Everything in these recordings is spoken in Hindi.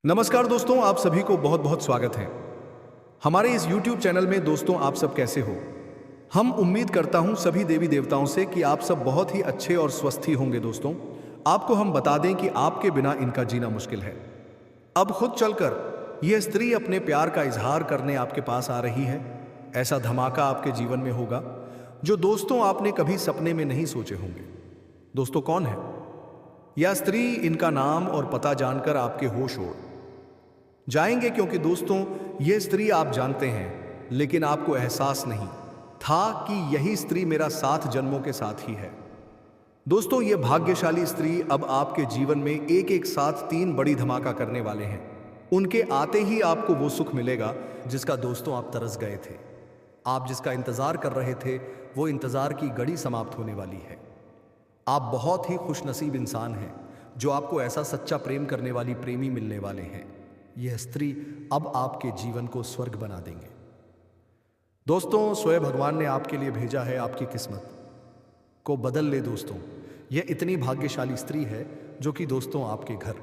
नमस्कार दोस्तों, आप सभी को बहुत बहुत स्वागत है हमारे इस YouTube चैनल में। दोस्तों, आप सब कैसे हो? हम उम्मीद करता हूं सभी देवी देवताओं से कि आप सब बहुत ही अच्छे और स्वस्थ ही होंगे। दोस्तों, आपको हम बता दें कि आपके बिना इनका जीना मुश्किल है। अब खुद चलकर यह स्त्री अपने प्यार का इजहार करने आपके पास आ रही है। ऐसा धमाका आपके जीवन में होगा जो दोस्तों आपने कभी सपने में नहीं सोचे होंगे। दोस्तों, कौन है यह स्त्री? इनका नाम और पता जानकर आपके होश उड़ जाएंगे, क्योंकि दोस्तों यह स्त्री आप जानते हैं, लेकिन आपको एहसास नहीं था कि यही स्त्री मेरा 7 जन्मों के साथ ही है। दोस्तों, यह भाग्यशाली स्त्री अब आपके जीवन में एक एक साथ 3 बड़ी धमाका करने वाले हैं। उनके आते ही आपको वो सुख मिलेगा जिसका दोस्तों आप तरस गए थे। आप जिसका इंतजार कर रहे थे, वो इंतजार की घड़ी समाप्त होने वाली है। आप बहुत ही खुशनसीब इंसान हैं जो आपको ऐसा सच्चा प्रेम करने वाली प्रेमी मिलने वाले हैं। यह स्त्री अब आपके जीवन को स्वर्ग बना देंगे। दोस्तों, स्वयं भगवान ने आपके लिए भेजा है, आपकी किस्मत को बदल ले। दोस्तों, यह इतनी भाग्यशाली स्त्री है जो कि दोस्तों आपके घर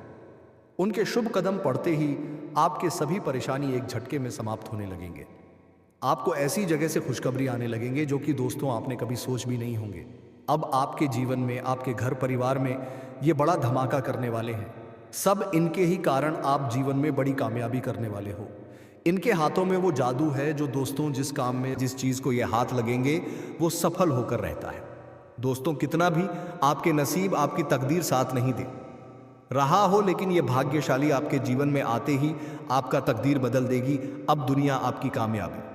उनके शुभ कदम पड़ते ही आपके सभी परेशानी एक झटके में समाप्त होने लगेंगे। आपको ऐसी जगह से खुशखबरी आने लगेंगे जो कि दोस्तों आपने कभी सोच भी नहीं होंगे। अब आपके जीवन में, आपके घर परिवार में ये बड़ा धमाका करने वाले हैं। सब इनके ही कारण आप जीवन में बड़ी कामयाबी करने वाले हो। इनके हाथों में वो जादू है जो दोस्तों जिस काम में, जिस चीज़ को ये हाथ लगेंगे वो सफल होकर रहता है। दोस्तों, कितना भी आपके नसीब, आपकी तकदीर साथ नहीं दे रहा हो, लेकिन ये भाग्यशाली आपके जीवन में आते ही आपका तकदीर बदल देगी। अब दुनिया आपकी कामयाबी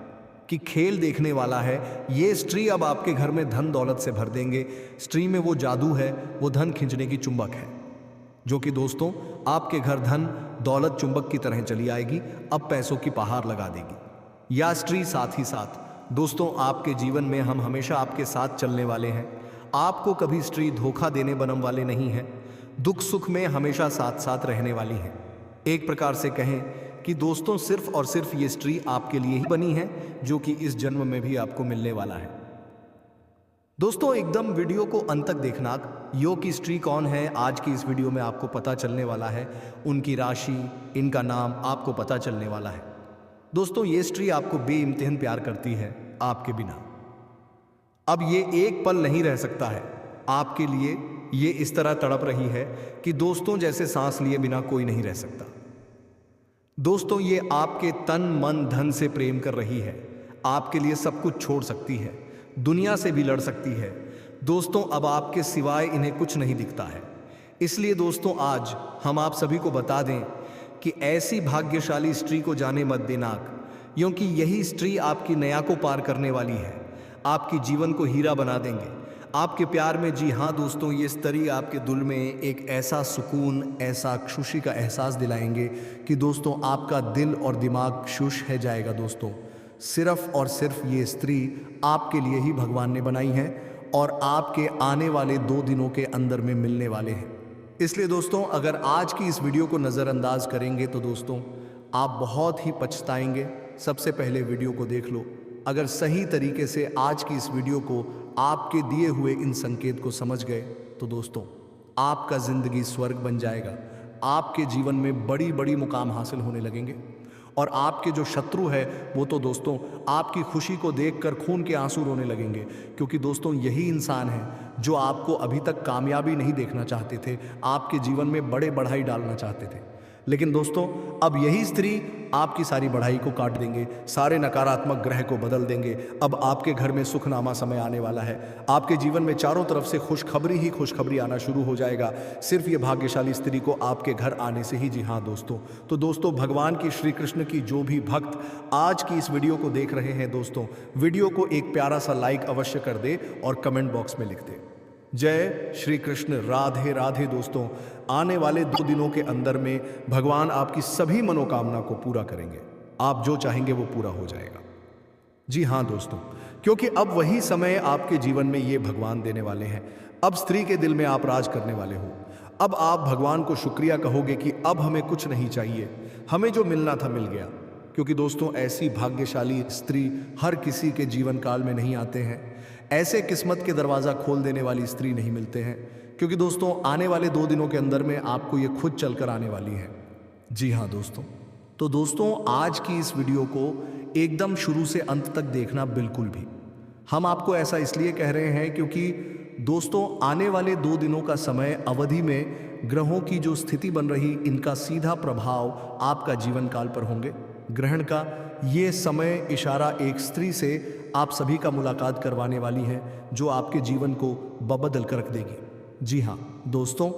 कि खेल देखने वाला है। ये स्त्री अब आपके घर में धन दौलत से भर देंगे। स्त्री में वो जादू है, वो धन खींचने की चुंबक है, जो कि दोस्तों आपके घर धन दौलत चुंबक की तरह चली आएगी। अब पैसों की पहाड़ लगा देगी या स्त्री। साथ ही साथ दोस्तों आपके जीवन में हम हमेशा आपके साथ चलने वाले हैं। आपको कभी स्त्री धोखा देने बनम वाले नहीं है। दुख सुख में हमेशा साथ साथ रहने वाली है। एक प्रकार से कहें कि दोस्तों सिर्फ और सिर्फ ये स्त्री आपके लिए ही बनी है, जो कि इस जन्म में भी आपको मिलने वाला है। दोस्तों, एकदम वीडियो को अंत तक देखना। यो की स्त्री कौन है, आज की इस वीडियो में आपको पता चलने वाला है। उनकी राशि, इनका नाम आपको पता चलने वाला है। दोस्तों, ये स्त्री आपको बेइंतहा प्यार करती है आपके बिना। अब ये एक पल नहीं रह सकता है आपके लिए। ये इस तरह तड़प रही है कि दोस्तों जैसे सांस लिए बिना कोई नहीं रह सकता। दोस्तों, ये आपके तन मन धन से प्रेम कर रही है। आपके लिए सब कुछ छोड़ सकती है, दुनिया से भी लड़ सकती है। दोस्तों, अब आपके सिवाय इन्हें कुछ नहीं दिखता है। इसलिए दोस्तों आज हम आप सभी को बता दें कि ऐसी भाग्यशाली स्त्री को जाने मत देना, क्योंकि यही स्त्री आपकी नया को पार करने वाली है। आपकी जीवन को हीरा बना देंगे आपके प्यार में। जी हाँ दोस्तों, ये स्त्री आपके दिल में एक ऐसा सुकून, ऐसा खुशी का एहसास दिलाएंगे कि दोस्तों आपका दिल और दिमाग खुश है जाएगा। दोस्तों, सिर्फ और सिर्फ ये स्त्री आपके लिए ही भगवान ने बनाई है और आपके आने वाले 2 दिनों के अंदर में मिलने वाले हैं। इसलिए दोस्तों, अगर आज की इस वीडियो को नज़रअंदाज करेंगे तो दोस्तों आप बहुत ही पछताएंगे। सबसे पहले वीडियो को देख लो। अगर सही तरीके से आज की इस वीडियो को, आपके दिए हुए इन संकेत को समझ गए तो दोस्तों आपका ज़िंदगी स्वर्ग बन जाएगा। आपके जीवन में बड़ी बड़ी मुकाम हासिल होने लगेंगे और आपके जो शत्रु है वो तो दोस्तों आपकी खुशी को देखकर खून के आंसू रोने लगेंगे, क्योंकि दोस्तों यही इंसान है जो आपको अभी तक कामयाबी नहीं देखना चाहते थे, आपके जीवन में बड़े बढ़ाई डालना चाहते थे। लेकिन दोस्तों अब यही स्त्री आपकी सारी बढ़ाई को काट देंगे, सारे नकारात्मक ग्रह को बदल देंगे। अब आपके घर में सुखनामा समय आने वाला है। आपके जीवन में चारों तरफ से खुशखबरी ही खुशखबरी आना शुरू हो जाएगा, सिर्फ ये भाग्यशाली स्त्री को आपके घर आने से ही। जी हाँ दोस्तों, तो दोस्तों भगवान की, श्री कृष्ण की जो भी भक्त आज की इस वीडियो को देख रहे हैं, दोस्तों वीडियो को एक प्यारा सा लाइक अवश्य कर दे और कमेंट बॉक्स में लिख दे जय श्री कृष्ण, राधे राधे। दोस्तों, आने वाले 2 दिनों के अंदर में भगवान आपकी सभी मनोकामना को पूरा करेंगे। आप जो चाहेंगे वो पूरा हो जाएगा। जी हाँ दोस्तों, क्योंकि अब वही समय आपके जीवन में ये भगवान देने वाले हैं। अब स्त्री के दिल में आप राज करने वाले हो। अब आप भगवान को शुक्रिया कहोगे कि अब हमें कुछ नहीं चाहिए, हमें जो मिलना था मिल गया। क्योंकि दोस्तों ऐसी भाग्यशाली स्त्री हर किसी के जीवन काल में नहीं आते हैं। ऐसे किस्मत के दरवाज़ा खोल देने वाली स्त्री नहीं मिलते हैं, क्योंकि दोस्तों आने वाले 2 दिनों के अंदर में आपको ये खुद चलकर आने वाली है। जी हाँ दोस्तों, तो दोस्तों आज की इस वीडियो को एकदम शुरू से अंत तक देखना बिल्कुल भी। हम आपको ऐसा इसलिए कह रहे हैं क्योंकि दोस्तों आने वाले 2 दिनों का समय अवधि में ग्रहों की जो स्थिति बन रही, इनका सीधा प्रभाव आपका जीवन काल पर होंगे। ग्रहण का ये समय इशारा एक स्त्री से आप सभी का मुलाकात करवाने वाली है, जो आपके जीवन को बदल कर रख देगी। जी हाँ दोस्तों,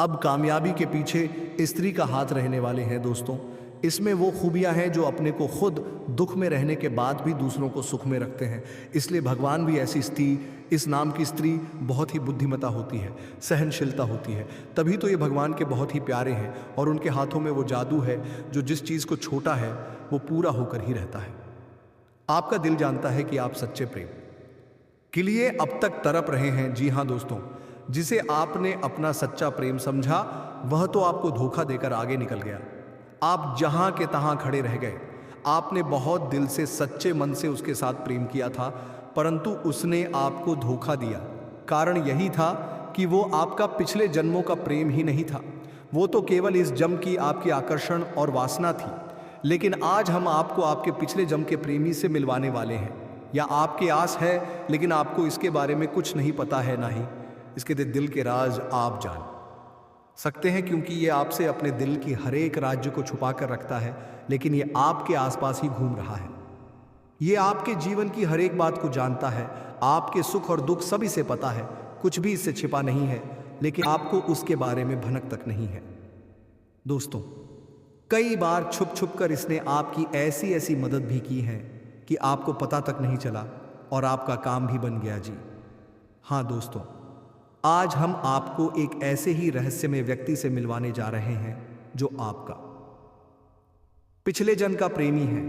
अब कामयाबी के पीछे स्त्री का हाथ रहने वाले हैं दोस्तों। इसमें वो खूबियां हैं जो अपने को खुद दुख में रहने के बाद भी दूसरों को सुख में रखते हैं। इसलिए भगवान भी ऐसी स्त्री, इस नाम की स्त्री बहुत ही बुद्धिमता होती है, सहनशीलता होती है, तभी तो ये भगवान के बहुत ही प्यारे हैं। और उनके हाथों में वो जादू है जो जिस चीज़ को छोटा है वो पूरा होकर ही रहता है। आपका दिल जानता है कि आप सच्चे प्रेम के लिए अब तक तड़प रहे हैं। जी हाँ दोस्तों, जिसे आपने अपना सच्चा प्रेम समझा वह तो आपको धोखा देकर आगे निकल गया। आप जहां के तहां खड़े रह गए। आपने बहुत दिल से सच्चे मन से उसके साथ प्रेम किया था, परंतु उसने आपको धोखा दिया। कारण यही था कि वो आपका पिछले जन्मों का प्रेम ही नहीं था, वो तो केवल इस जन्म की आपकी आकर्षण और वासना थी। लेकिन आज हम आपको आपके पिछले जन्म के प्रेमी से मिलवाने वाले हैं, या आपकी आस है लेकिन आपको इसके बारे में कुछ नहीं पता है, ना ही इसके दिल के राज आप जान सकते हैं, क्योंकि ये आपसे अपने दिल की हर एक राज्य को छुपा कर रखता है, लेकिन ये आपके आसपास ही घूम रहा है। ये आपके जीवन की हर एक बात को जानता है, आपके सुख और दुख सभी से पता है, कुछ भी इससे छिपा नहीं है, लेकिन आपको उसके बारे में भनक तक नहीं है। दोस्तों कई बार छुप छुप कर इसने आपकी ऐसी ऐसी मदद भी की है कि आपको पता तक नहीं चला और आपका काम भी बन गया। जी हाँ दोस्तों, आज हम आपको एक ऐसे ही रहस्यमय व्यक्ति से मिलवाने जा रहे हैं जो आपका पिछले जन्म का प्रेमी है।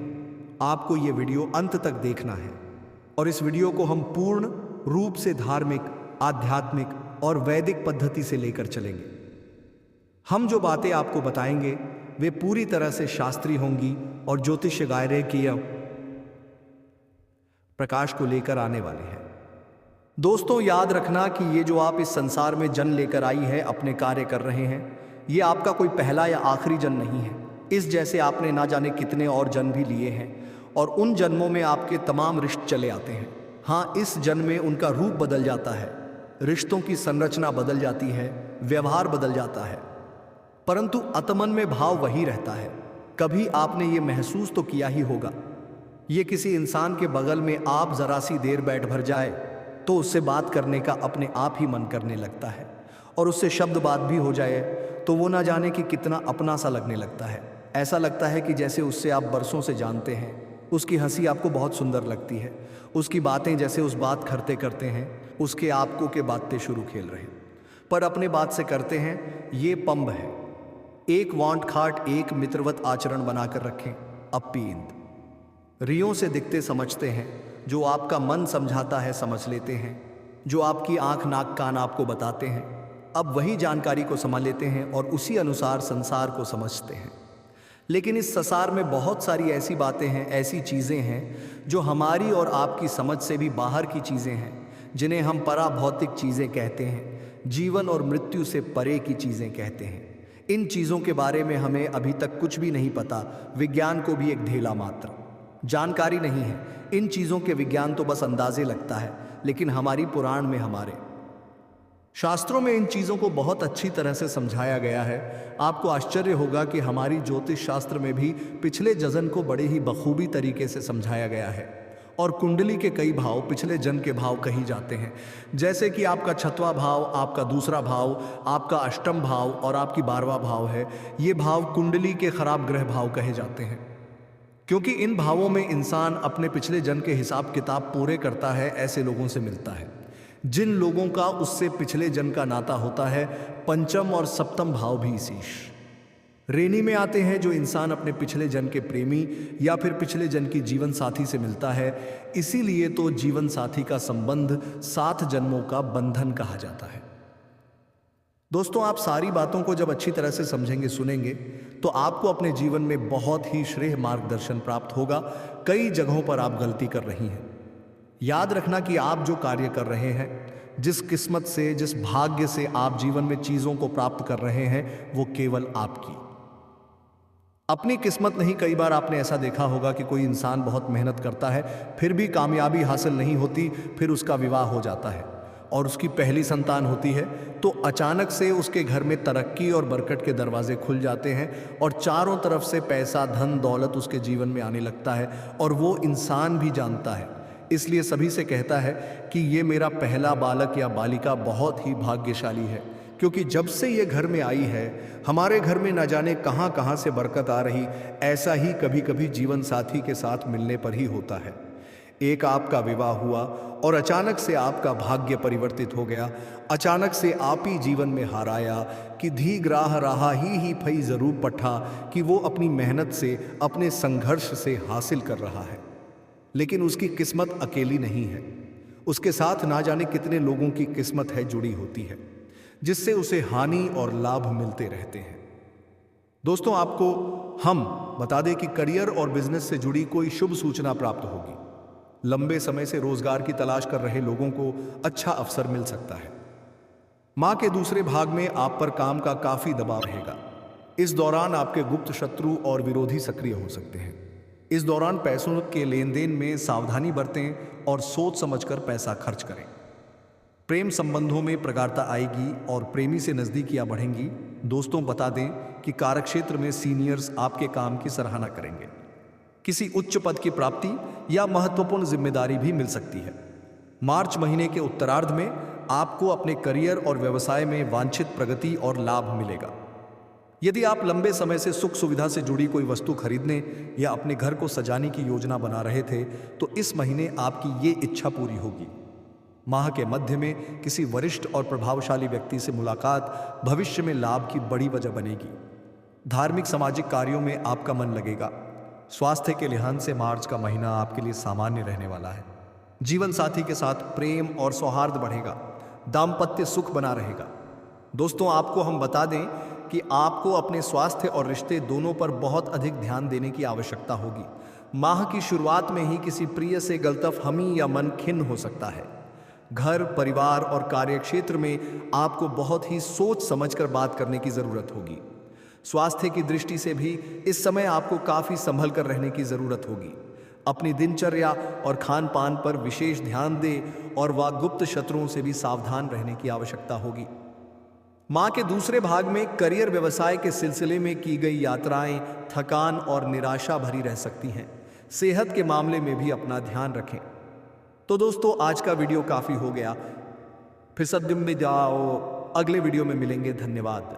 आपको यह वीडियो अंत तक देखना है और इस वीडियो को हम पूर्ण रूप से धार्मिक, आध्यात्मिक और वैदिक पद्धति से लेकर चलेंगे। हम जो बातें आपको बताएंगे वे पूरी तरह से शास्त्रीय होंगी और ज्योतिष गायरे की प्रकाश को लेकर आने वाले हैं। दोस्तों याद रखना कि ये जो आप इस संसार में जन्म लेकर आई है, अपने कार्य कर रहे हैं, ये आपका कोई पहला या आखिरी जन्म नहीं है। इस जैसे आपने ना जाने कितने और जन्म भी लिए हैं और उन जन्मों में आपके तमाम रिश्ते चले आते हैं। हाँ, इस जन्म में उनका रूप बदल जाता है, रिश्तों की संरचना बदल जाती है, व्यवहार बदल जाता है, परंतु अतमन में भाव वही रहता है। कभी आपने ये महसूस तो किया ही होगा, ये किसी इंसान के बगल में आप जरा सी देर बैठ भर जाए तो उससे बात करने का अपने आप ही मन करने लगता है, और उससे शब्द बात भी हो जाए तो वो ना जाने कि कितना अपना सा लगने लगता है। ऐसा लगता है कि जैसे उससे आप बरसों से जानते हैं। उसकी हंसी आपको बहुत सुंदर लगती है, उसकी बातें जैसे उस बात करते करते हैं उसके आपको के बातें शुरू खेल रहे, पर अपने बात से करते हैं। ये पंब है, एक वांट खाट एक मित्रवत आचरण बनाकर रखें। अपींद रियों से दिखते समझते हैं, जो आपका मन समझाता है समझ लेते हैं, जो आपकी आंख नाक कान आपको बताते हैं, अब वही जानकारी को समझ लेते हैं और उसी अनुसार संसार को समझते हैं। लेकिन इस संसार में बहुत सारी ऐसी बातें हैं, ऐसी चीज़ें हैं जो हमारी और आपकी समझ से भी बाहर की चीज़ें हैं, जिन्हें हम पराभौतिक चीज़ें कहते हैं, जीवन और मृत्यु से परे की चीज़ें कहते हैं। इन चीज़ों के बारे में हमें अभी तक कुछ भी नहीं पता, विज्ञान को भी एक ढेला मात्र जानकारी नहीं है। इन चीज़ों के विज्ञान तो बस अंदाजे लगता है, लेकिन हमारी पुराण में, हमारे शास्त्रों में इन चीज़ों को बहुत अच्छी तरह से समझाया गया है। आपको आश्चर्य होगा कि हमारी ज्योतिष शास्त्र में भी पिछले जन्म को बड़े ही बखूबी तरीके से समझाया गया है, और कुंडली के कई भाव पिछले जन्म के भाव कही जाते हैं, जैसे कि आपका 6वां भाव, आपका 2रा भाव, आपका 8वां भाव और आपकी 12वां भाव है। ये भाव कुंडली के खराब ग्रह भाव कहे जाते हैं, क्योंकि इन भावों में इंसान अपने पिछले जन्म के हिसाब किताब पूरे करता है। ऐसे लोगों से मिलता है जिन लोगों का उससे पिछले जन्म का नाता होता है। 5म और 7म भाव भी इसी रेनी में आते हैं, जो इंसान अपने पिछले जन्म के प्रेमी या फिर पिछले जन्म की जीवन साथी से मिलता है। इसीलिए तो जीवन साथी का संबंध 7 जन्मों का बंधन कहा जाता है। दोस्तों आप सारी बातों को जब अच्छी तरह से समझेंगे, सुनेंगे, तो आपको अपने जीवन में बहुत ही श्रेय मार्गदर्शन प्राप्त होगा। कई जगहों पर आप गलती कर रही हैं। याद रखना कि आप जो कार्य कर रहे हैं, जिस किस्मत से, जिस भाग्य से आप जीवन में चीज़ों को प्राप्त कर रहे हैं, वो केवल आपकी अपनी किस्मत नहीं, कई बार आपने ऐसा देखा होगा कि कोई इंसान बहुत मेहनत करता है, फिर भी कामयाबी हासिल नहीं होती, फिर उसका विवाह हो जाता है और उसकी पहली संतान होती है, तो अचानक से उसके घर में तरक्की और बरकत के दरवाजे खुल जाते हैं और चारों तरफ से पैसा, धन, दौलत उसके जीवन में आने लगता है और वो इंसान भी जानता है। इसलिए सभी से कहता है कि ये मेरा पहला बालक या बालिका बहुत ही भाग्यशाली है, क्योंकि जब से ये घर में आई है, हमारे घर में न जाने कहाँ कहाँ से बरकत आ रही। ऐसा ही कभी कभी जीवन साथी के साथ मिलने पर ही होता है। एक आपका विवाह हुआ और अचानक से आपका भाग्य परिवर्तित हो गया। अचानक से आप ही जीवन में हाराया कि धी ग्राह रहा ही फई जरूर पठा, कि वो अपनी मेहनत से, अपने संघर्ष से हासिल कर रहा है। लेकिन उसकी किस्मत अकेली नहीं है, उसके साथ ना जाने कितने लोगों की किस्मत है जुड़ी होती है, जिससे उसे हानि और लाभ मिलते रहते हैं। दोस्तों, आपको हम बता दें कि करियर और बिजनेस से जुड़ी कोई शुभ सूचना प्राप्त होगी। लंबे समय से रोजगार की तलाश कर रहे लोगों को अच्छा अवसर मिल सकता है। मां के दूसरे भाग में आप पर काम का काफी दबाव रहेगा। इस दौरान आपके गुप्त शत्रु और विरोधी सक्रिय हो सकते हैं। इस दौरान पैसों के लेन देन में सावधानी बरतें और सोच समझकर पैसा खर्च करें। प्रेम संबंधों में प्रगाढ़ता आएगी और प्रेमी से नजदीकियां बढ़ेंगी। दोस्तों, बता दें कि कार्यक्षेत्र में सीनियर्स आपके काम की सराहना करेंगे। किसी उच्च पद की प्राप्ति या महत्वपूर्ण जिम्मेदारी भी मिल सकती है। मार्च महीने के उत्तरार्ध में आपको अपने करियर और व्यवसाय में वांछित प्रगति और लाभ मिलेगा। यदि आप लंबे समय से सुख सुविधा से जुड़ी कोई वस्तु खरीदने या अपने घर को सजाने की योजना बना रहे थे, तो इस महीने आपकी ये इच्छा पूरी होगी। माह के मध्य में किसी वरिष्ठ और प्रभावशाली व्यक्ति से मुलाकात भविष्य में लाभ की बड़ी वजह बनेगी। धार्मिक सामाजिक कार्यों में आपका मन लगेगा। स्वास्थ्य के लिहाज से मार्च का महीना आपके लिए सामान्य रहने वाला है। जीवन साथी के साथ प्रेम और सौहार्द बढ़ेगा। दाम्पत्य सुख बना रहेगा। दोस्तों, आपको हम बता दें कि आपको अपने स्वास्थ्य और रिश्ते दोनों पर बहुत अधिक ध्यान देने की आवश्यकता होगी। माह की शुरुआत में ही किसी प्रिय से गलतफहमी या मन खिन्न हो सकता है। घर, परिवार और कार्यक्षेत्र में आपको बहुत ही सोच समझकर बात करने की जरूरत होगी। स्वास्थ्य की दृष्टि से भी इस समय आपको काफी संभल कर रहने की जरूरत होगी। अपनी दिनचर्या और खान पान पर विशेष ध्यान दें और वह गुप्त शत्रुओं से भी सावधान रहने की आवश्यकता होगी। माह के दूसरे भाग में करियर व्यवसाय के सिलसिले में की गई यात्राएं थकान और निराशा भरी रह सकती हैं। सेहत के मामले में भी अपना ध्यान रखें। तो दोस्तों, आज का वीडियो काफी हो गया। फिर सद्दिन में जाओ, अगले वीडियो में मिलेंगे। धन्यवाद।